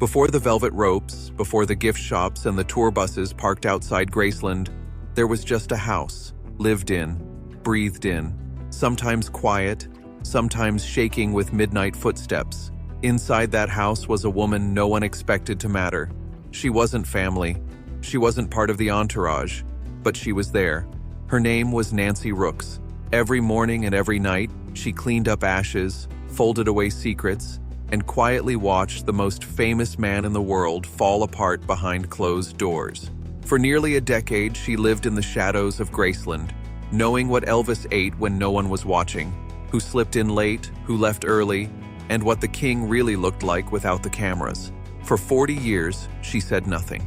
Before the velvet ropes, before the gift shops and the tour buses parked outside Graceland, there was just a house, lived in, breathed in, sometimes quiet, sometimes shaking with midnight footsteps. Inside that house was a woman no one expected to matter. She wasn't family. She wasn't part of the entourage, but she was there. Her name was Nancy Rooks. Every morning and every night, she cleaned up ashes, folded away secrets, and quietly watched the most famous man in the world fall apart behind closed doors. For nearly a decade, she lived in the shadows of Graceland, knowing what Elvis ate when no one was watching, who slipped in late, who left early, and what the king really looked like without the cameras. For 40 years, she said nothing,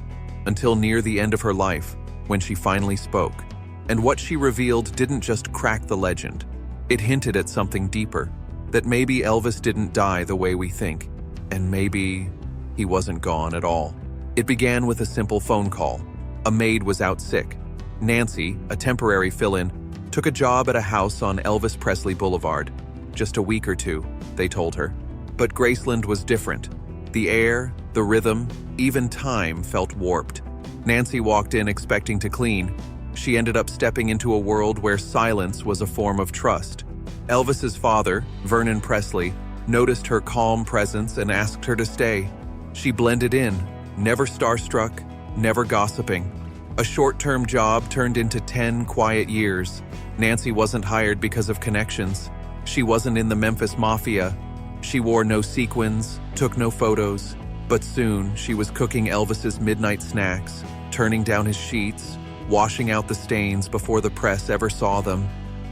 until near the end of her life, when she finally spoke. And what she revealed didn't just crack the legend. It hinted at something deeper, that maybe Elvis didn't die the way we think, and maybe he wasn't gone at all. It began with a simple phone call. A maid was out sick. Nancy, a temporary fill-in, took a job at a house on Elvis Presley Boulevard. Just a week or two, they told her. But Graceland was different. The air, the rhythm, even time felt warped. Nancy walked in expecting to clean. She ended up stepping into a world where silence was a form of trust. Elvis's father, Vernon Presley, noticed her calm presence and asked her to stay. She blended in, never starstruck, never gossiping. A short-term job turned into 10 quiet years. Nancy wasn't hired because of connections. She wasn't in the Memphis Mafia. She wore no sequins, took no photos. But soon, she was cooking Elvis's midnight snacks, turning down his sheets, washing out the stains before the press ever saw them.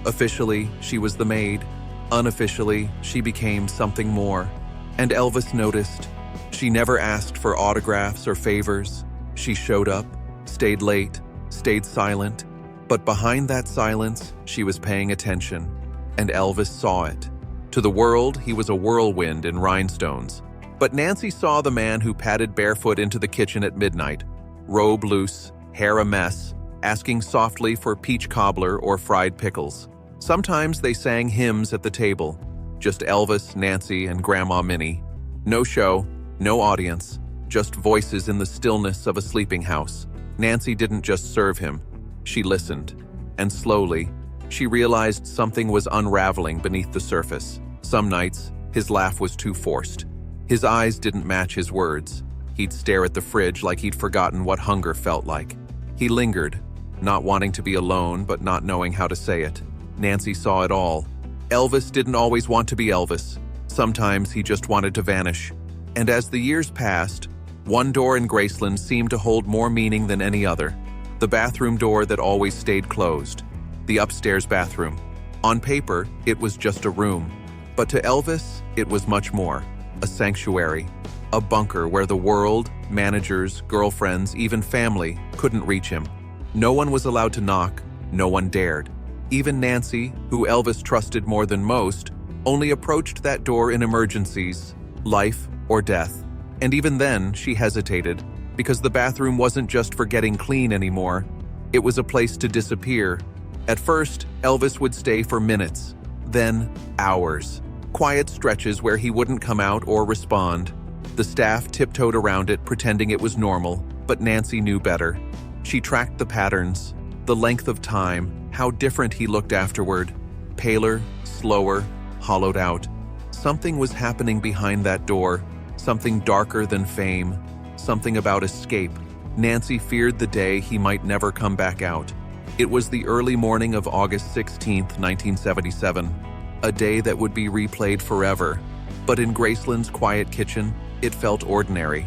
Officially, she was the maid. Unofficially, she became something more. And Elvis noticed. She never asked for autographs or favors. She showed up, stayed late, stayed silent. But behind that silence, she was paying attention. And Elvis saw it. To the world, he was a whirlwind in rhinestones. But Nancy saw the man who padded barefoot into the kitchen at midnight, robe loose, hair a mess, asking softly for peach cobbler or fried pickles. Sometimes they sang hymns at the table, just Elvis, Nancy, and Grandma Minnie. No show, no audience, just voices in the stillness of a sleeping house. Nancy didn't just serve him, she listened. And slowly, she realized something was unraveling beneath the surface. Some nights, his laugh was too forced. His eyes didn't match his words. He'd stare at the fridge like he'd forgotten what hunger felt like. He lingered, not wanting to be alone but not knowing how to say it. Nancy saw it all. Elvis didn't always want to be Elvis. Sometimes he just wanted to vanish. And as the years passed, one door in Graceland seemed to hold more meaning than any other. The bathroom door that always stayed closed. The upstairs bathroom. On paper, it was just a room. But to Elvis, it was much more. A sanctuary. A bunker where the world, managers, girlfriends, even family couldn't reach him. No one was allowed to knock. No one dared. Even Nancy, who Elvis trusted more than most, only approached that door in emergencies, life or death. And even then, she hesitated, because the bathroom wasn't just for getting clean anymore. It was a place to disappear. At first, Elvis would stay for minutes, then hours. Quiet stretches where he wouldn't come out or respond. The staff tiptoed around it, pretending it was normal, but Nancy knew better. She tracked the patterns, the length of time, how different he looked afterward. Paler, slower, hollowed out. Something was happening behind that door, something darker than fame, something about escape. Nancy feared the day he might never come back out. It was the early morning of August 16, 1977, a day that would be replayed forever. But in Graceland's quiet kitchen, it felt ordinary.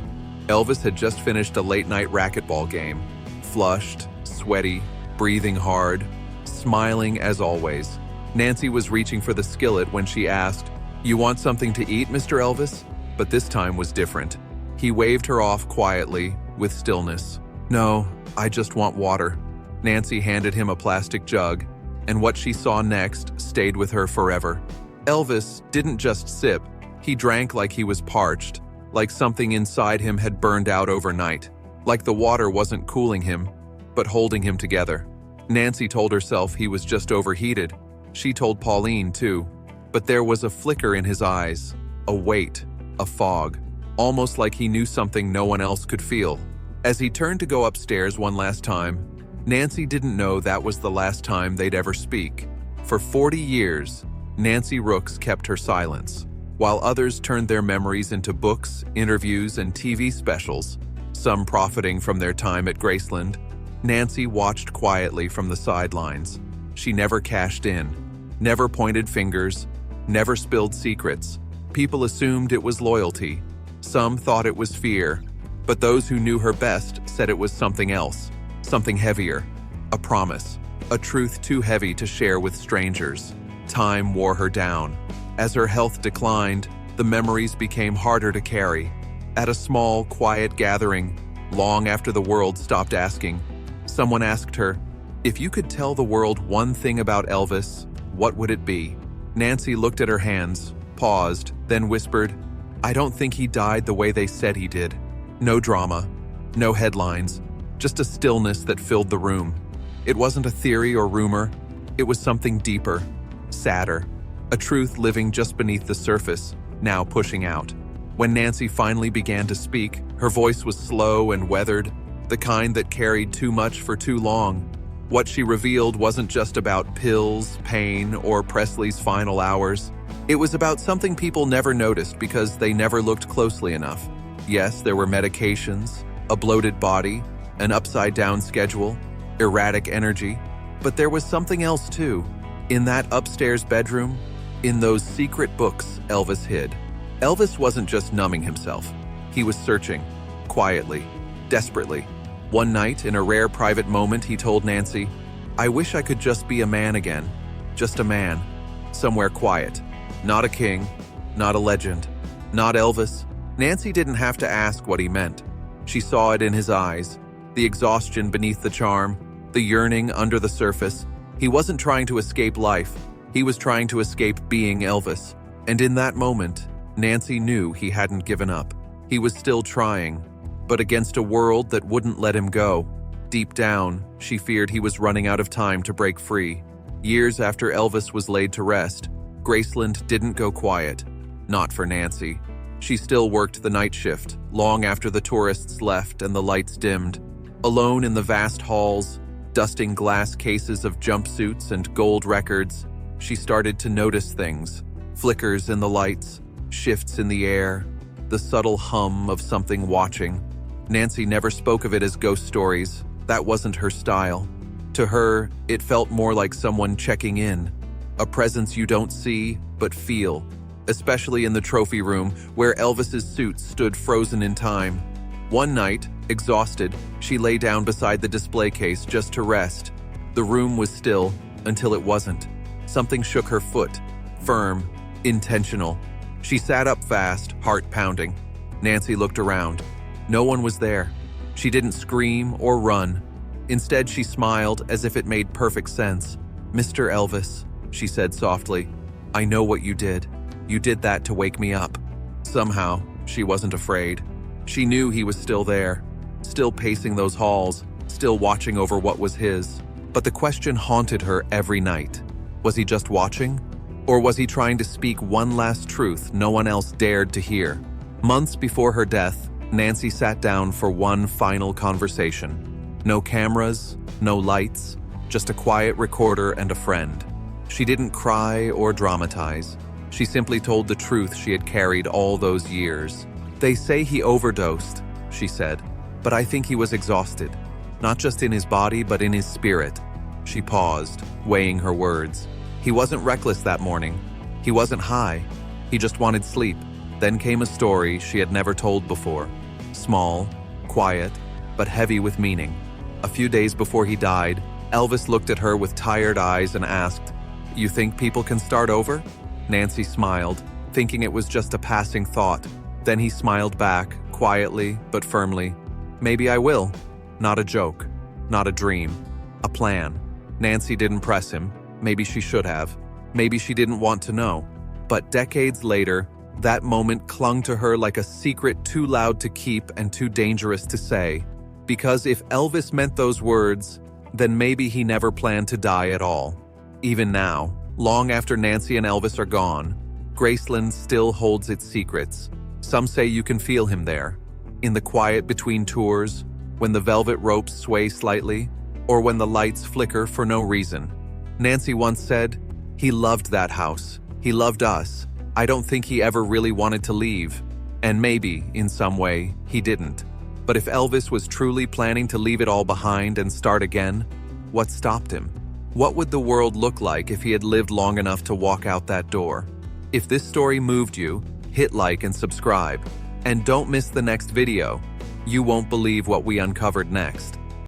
Elvis had just finished a late-night racquetball game, flushed, sweaty, breathing hard, smiling as always. Nancy was reaching for the skillet when she asked, "You want something to eat, Mr. Elvis?" But this time was different. He waved her off quietly, with stillness. "No, I just want water." Nancy handed him a plastic jug, and what she saw next stayed with her forever. Elvis didn't just sip, he drank like he was parched, like something inside him had burned out overnight, like the water wasn't cooling him, but holding him together. Nancy told herself he was just overheated. She told Pauline too, but there was a flicker in his eyes, a weight, a fog. almost like he knew something no one else could feel. As he turned to go upstairs one last time, Nancy didn't know that was the last time they'd ever speak. For 40 years, Nancy Rooks kept her silence. While others turned their memories into books, interviews, and TV specials, some profiting from their time at Graceland, Nancy watched quietly from the sidelines. She never cashed in, never pointed fingers, never spilled secrets. People assumed it was loyalty. Some thought it was fear, but those who knew her best said it was something else, something heavier, a promise, a truth too heavy to share with strangers. Time wore her down. As her health declined, the memories became harder to carry. At a small, quiet gathering, long after the world stopped asking, someone asked her, "If you could tell the world one thing about Elvis, what would it be?" Nancy looked at her hands, paused, then whispered, "I don't think he died the way they said he did." No drama, no headlines, just a stillness that filled the room. It wasn't a theory or rumor, it was something deeper, sadder, a truth living just beneath the surface, now pushing out. When Nancy finally began to speak, her voice was slow and weathered, the kind that carried too much for too long. What she revealed wasn't just about pills, pain, or Presley's final hours. It was about something people never noticed because they never looked closely enough. Yes, there were medications, a bloated body, an upside-down schedule, erratic energy, but there was something else too. In that upstairs bedroom, in those secret books Elvis hid. Elvis wasn't just numbing himself. He was searching, quietly, desperately. One night, in a rare private moment, he told Nancy, "I wish I could just be a man again. Just a man. Somewhere quiet. Not a king, not a legend, not Elvis." Nancy didn't have to ask what he meant. She saw it in his eyes, the exhaustion beneath the charm, the yearning under the surface. He wasn't trying to escape life. He was trying to escape being Elvis. And in that moment, Nancy knew he hadn't given up. He was still trying, but against a world that wouldn't let him go. Deep down, she feared he was running out of time to break free. Years after Elvis was laid to rest, Graceland didn't go quiet. Not for Nancy. She still worked the night shift, long after the tourists left and the lights dimmed. Alone in the vast halls, dusting glass cases of jumpsuits and gold records, she started to notice things. Flickers in the lights, shifts in the air, the subtle hum of something watching. Nancy never spoke of it as ghost stories. That wasn't her style. To her, it felt more like someone checking in, a presence you don't see but feel, especially in the trophy room where Elvis's suit stood frozen in time. One night, exhausted, she lay down beside the display case just to rest. The room was still until it wasn't. Something shook her foot, firm, intentional. She sat up fast, heart pounding. Nancy looked around. No one was there. She didn't scream or run. Instead, she smiled as if it made perfect sense. "Mr. Elvis," she said softly, "I know what you did. You did that to wake me up." Somehow, she wasn't afraid. She knew he was still there, still pacing those halls, still watching over what was his. But the question haunted her every night. Was he just watching? Or was he trying to speak one last truth no one else dared to hear? Months before her death, Nancy sat down for one final conversation. No cameras, no lights, just a quiet recorder and a friend. She didn't cry or dramatize. She simply told the truth she had carried all those years. "They say he overdosed," she said, "but I think he was exhausted, not just in his body but in his spirit." She paused, weighing her words. He wasn't reckless that morning. He wasn't high. He just wanted sleep. Then came a story she had never told before. Small, quiet, but heavy with meaning. A few days before he died, Elvis looked at her with tired eyes and asked, "You think people can start over?" Nancy smiled, thinking it was just a passing thought. Then he smiled back, quietly but firmly. "Maybe I will. Not a joke. Not a dream. A plan." Nancy didn't press him. Maybe she should have. Maybe she didn't want to know. But decades later, that moment clung to her like a secret too loud to keep and too dangerous to say. Because if Elvis meant those words, then maybe he never planned to die at all. Even now, long after Nancy and Elvis are gone, Graceland still holds its secrets. Some say you can feel him there, in the quiet between tours, when the velvet ropes sway slightly, or when the lights flicker for no reason. Nancy once said, "He loved that house. He loved us. I don't think he ever really wanted to leave." And maybe, in some way, he didn't. But if Elvis was truly planning to leave it all behind and start again, what stopped him? What would the world look like if he had lived long enough to walk out that door? If this story moved you, hit like and subscribe. And don't miss the next video. You won't believe what we uncovered next.